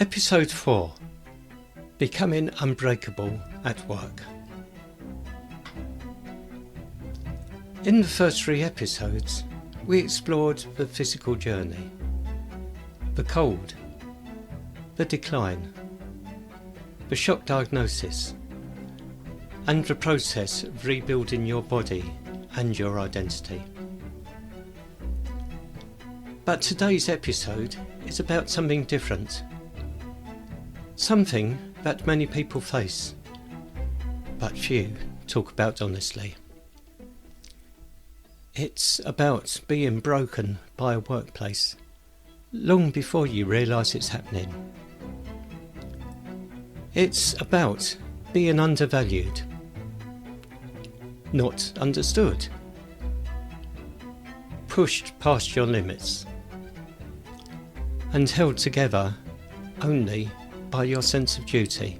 Episode 4 Becoming Unbreakable at Work. In the first 3 episodes, we explored the physical journey, the cold, the decline, the shock diagnosis, and the process of rebuilding your body and your identity. But today's episode is about something different. Something that many people face, but few talk about honestly. It's about being broken by a workplace long before you realise it's happening. It's about being undervalued, not understood, pushed past your limits, and held together only by your sense of duty.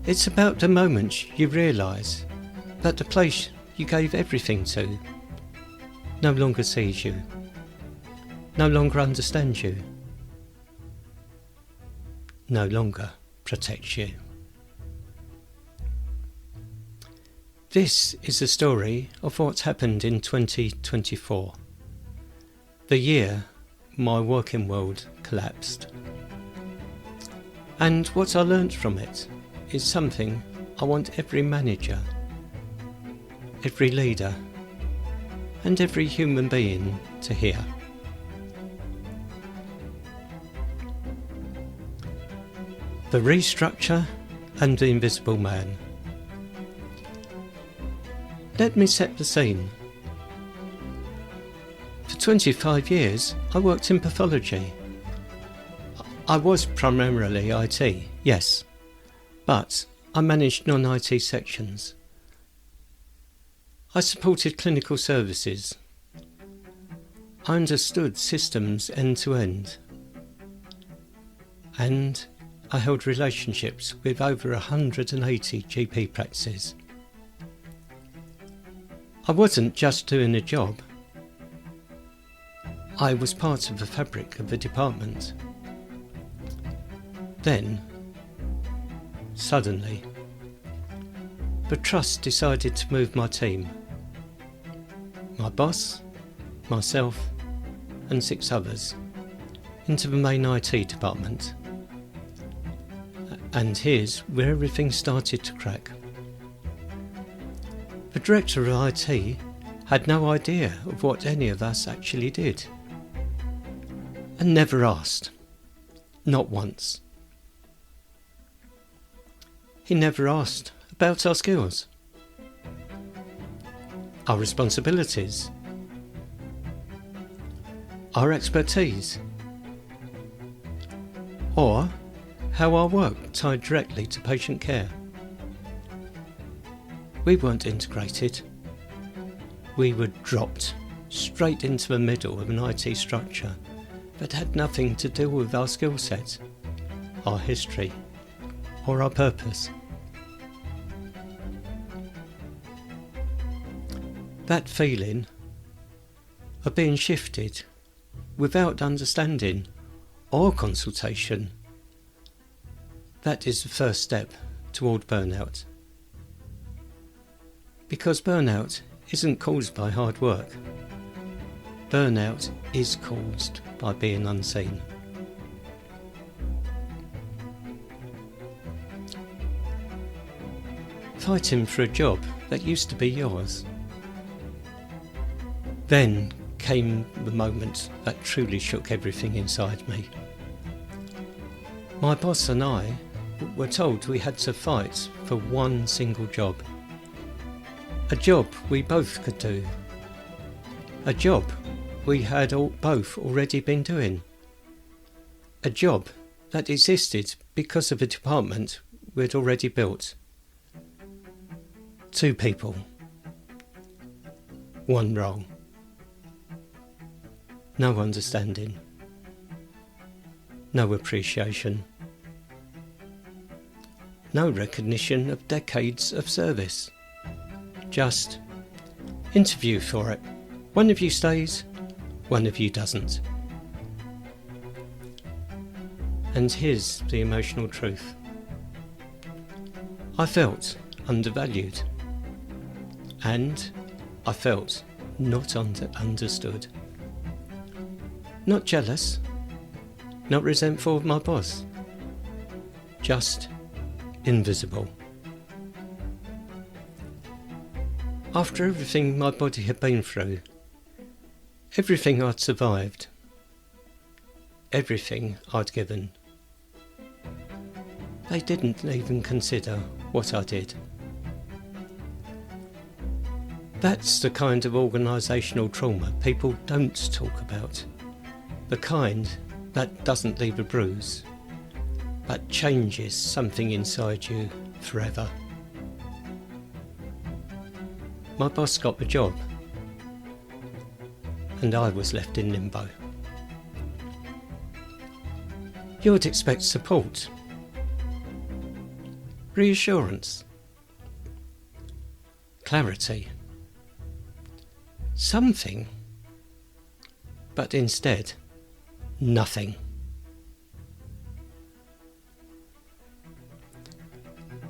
It's about the moment you realise that the place you gave everything to no longer sees you, no longer understands you, no longer protects you. This is the story of what happened in 2024, the year my working world collapsed. And what I learnt from it is something I want every manager, every leader, and every human being to hear. The restructure and the invisible man. Let me set the scene. For 25 years, I worked in pathology. I was primarily IT, yes, but I managed non-IT sections. I supported clinical services. I understood systems end to end. And I held relationships with over 180 GP practices. I wasn't just doing a job. I was part of the fabric of the department. Then, suddenly, the trust decided to move my team. My boss, myself, and 6 others into the main IT department. And here's where everything started to crack. The director of IT had no idea of what any of us actually did. And never asked. Not once. He never asked about our skills, our responsibilities, our expertise, or how our work tied directly to patient care. We weren't integrated. We were dropped straight into the middle of an IT structure that had nothing to do with our skill set, our history, or our purpose. That feeling of being shifted without understanding or consultation, that is the first step toward burnout. Because burnout isn't caused by hard work. Burnout is caused by being unseen. Fighting for a job that used to be yours. Then came the moment that truly shook everything inside me. My boss and I were told we had to fight for one single job. A job we both could do. A job we had both already been doing. A job that existed because of a department we'd already built. 2 people. 1 role. No understanding. No appreciation. No recognition of decades of service. Just interview for it. One of you stays, one of you doesn't. And here's the emotional truth. I felt undervalued, and I felt not understood. Not jealous, not resentful of my boss, just invisible. After everything my body had been through, everything I'd survived, everything I'd given, they didn't even consider what I did. That's the kind of organisational trauma people don't talk about. The kind that doesn't leave a bruise, but changes something inside you forever. My boss got the job, and I was left in limbo. You'd expect support, reassurance, clarity, something, but instead, nothing.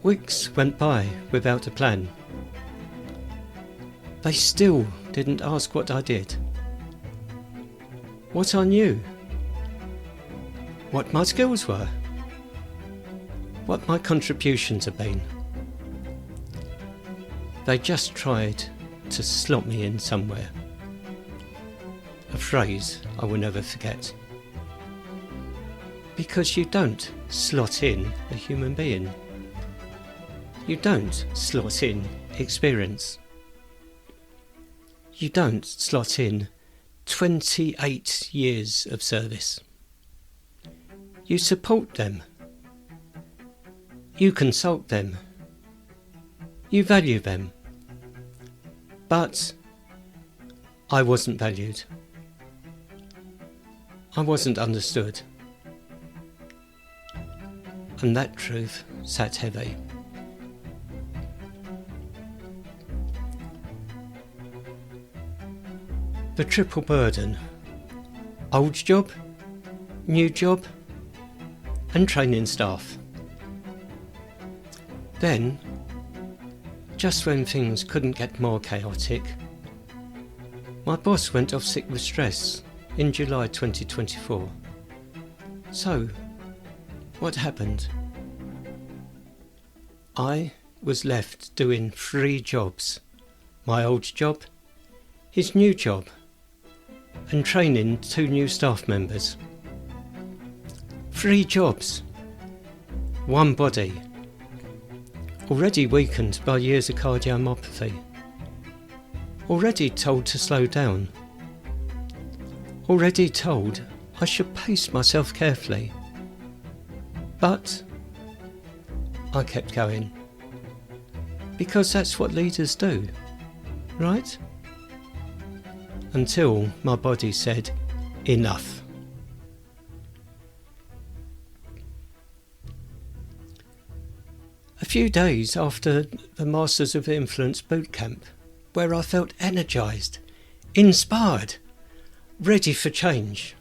Weeks went by without a plan. They still didn't ask what I did, what I knew, what my skills were, what my contributions had been. They just tried to slot me in somewhere. A phrase I will never forget. Because you don't slot in a human being. You don't slot in experience. You don't slot in 28 years of service. You support them. You consult them. You value them. But I wasn't valued. I wasn't understood. And that truth sat heavy. The triple burden: old job, new job, and training staff. Then, just when things couldn't get more chaotic, my boss went off sick with stress in July 2024. So, what happened? I was left doing 3 jobs: my old job, his new job, and training 2 new staff members. 3 jobs, 1 body, already weakened by years of cardiomyopathy, already told to slow down, already told I should pace myself carefully. But I kept going, because that's what leaders do, right? Until my body said, enough. A few days after the Masters of Influence bootcamp, where I felt energised, inspired, ready for change,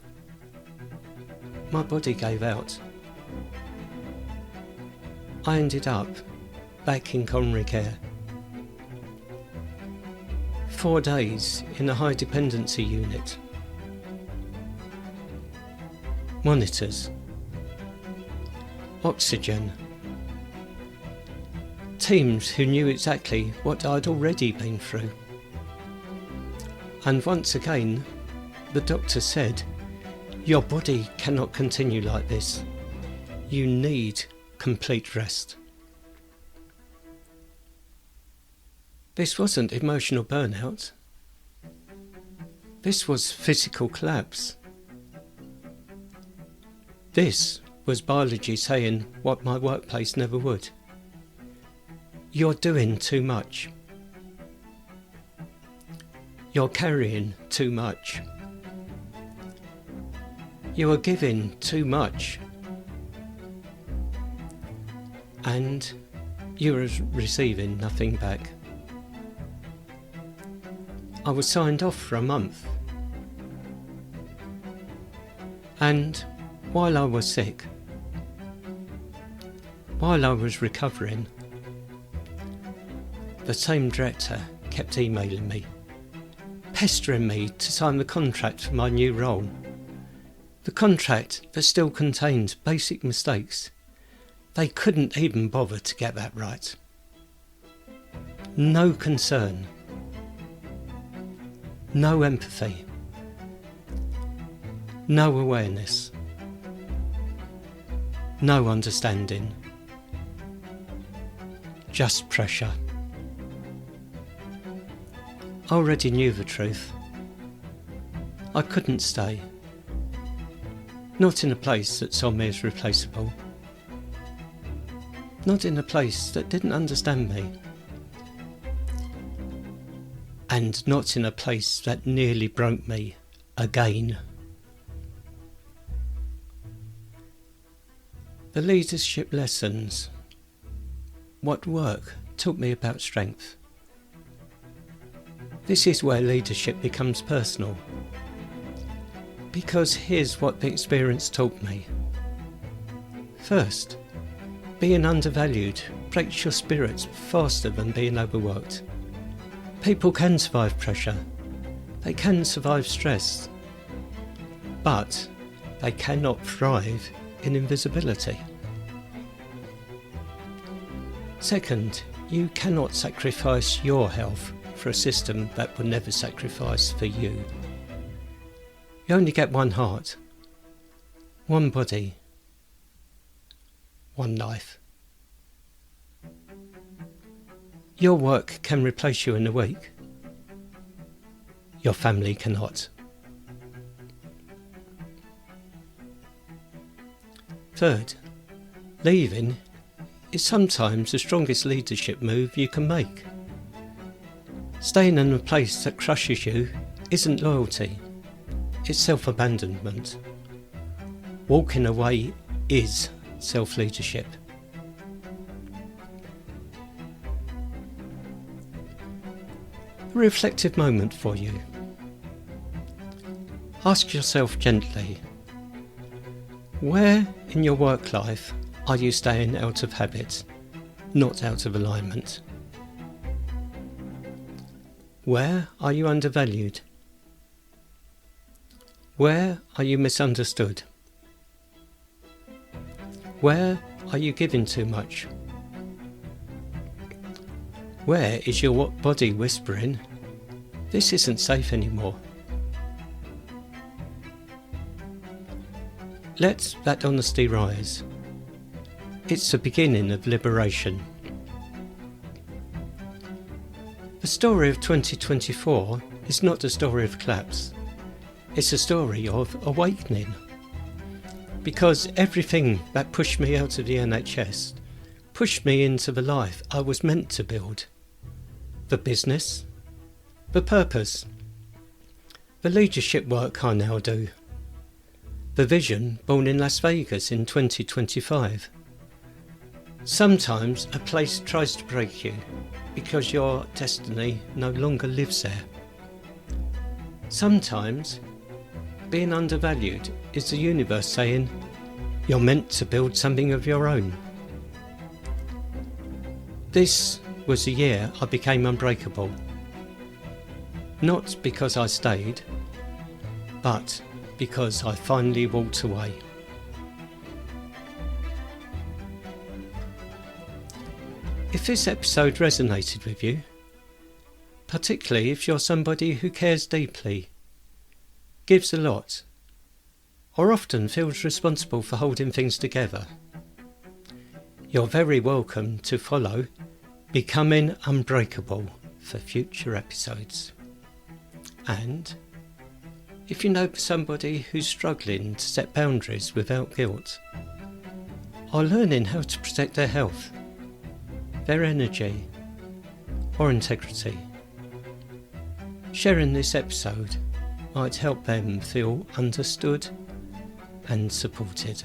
my body gave out. I ended up back in coronary care. 4 days in a high dependency unit. Monitors. Oxygen. Teams who knew exactly what I'd already been through. And once again, the doctor said, "Your body cannot continue like this. You need complete rest." This wasn't emotional burnout. This was physical collapse. This was biology saying what my workplace never would. You're doing too much. You're carrying too much. You are giving too much. And you are receiving nothing back. I was signed off for a month. And while I was sick, While I was recovering, the same director kept emailing me, pestering me to sign the contract for my new role. The contract that still contained basic mistakes. They couldn't even bother to get that right. No concern. No empathy. No awareness. No understanding. Just pressure. I already knew the truth. I couldn't stay. Not in a place that saw me as replaceable. Not in a place that didn't understand me. And not in a place that nearly broke me again. The leadership lessons. What work taught me about strength. This is where leadership becomes personal. Because here's what the experience taught me. First, being undervalued breaks your spirits faster than being overworked. People can survive pressure. They can survive stress. But they cannot thrive in invisibility. Second, you cannot sacrifice your health for a system that will never sacrifice for you. You only get one heart, one body, one life. Your work can replace you in a week. Your family cannot. Third, leaving is sometimes the strongest leadership move you can make. Staying in a place that crushes you isn't loyalty, it's self-abandonment. Walking away is self-leadership. A reflective moment for you. Ask yourself gently, where in your work life are you staying out of habit, not out of alignment? Where are you undervalued? Where are you misunderstood? Where are you giving too much? Where is your body whispering, this isn't safe anymore? Let that honesty rise. It's the beginning of liberation. The story of 2024 is not a story of collapse. It's a story of awakening. Because everything that pushed me out of the NHS pushed me into the life I was meant to build. The business, the purpose, the leadership work I now do, the vision born in Las Vegas in 2025. Sometimes a place tries to break you because your destiny no longer lives there. Sometimes being undervalued is the universe saying you're meant to build something of your own. This was the year I became unbreakable. Not because I stayed, but because I finally walked away. If this episode resonated with you, particularly if you're somebody who cares deeply, gives a lot, or often feels responsible for holding things together, you're very welcome to follow Becoming Unbreakable for future episodes. And if you know somebody who's struggling to set boundaries without guilt, or learning how to protect their health, their energy, or integrity, sharing this episode might help them feel understood and supported.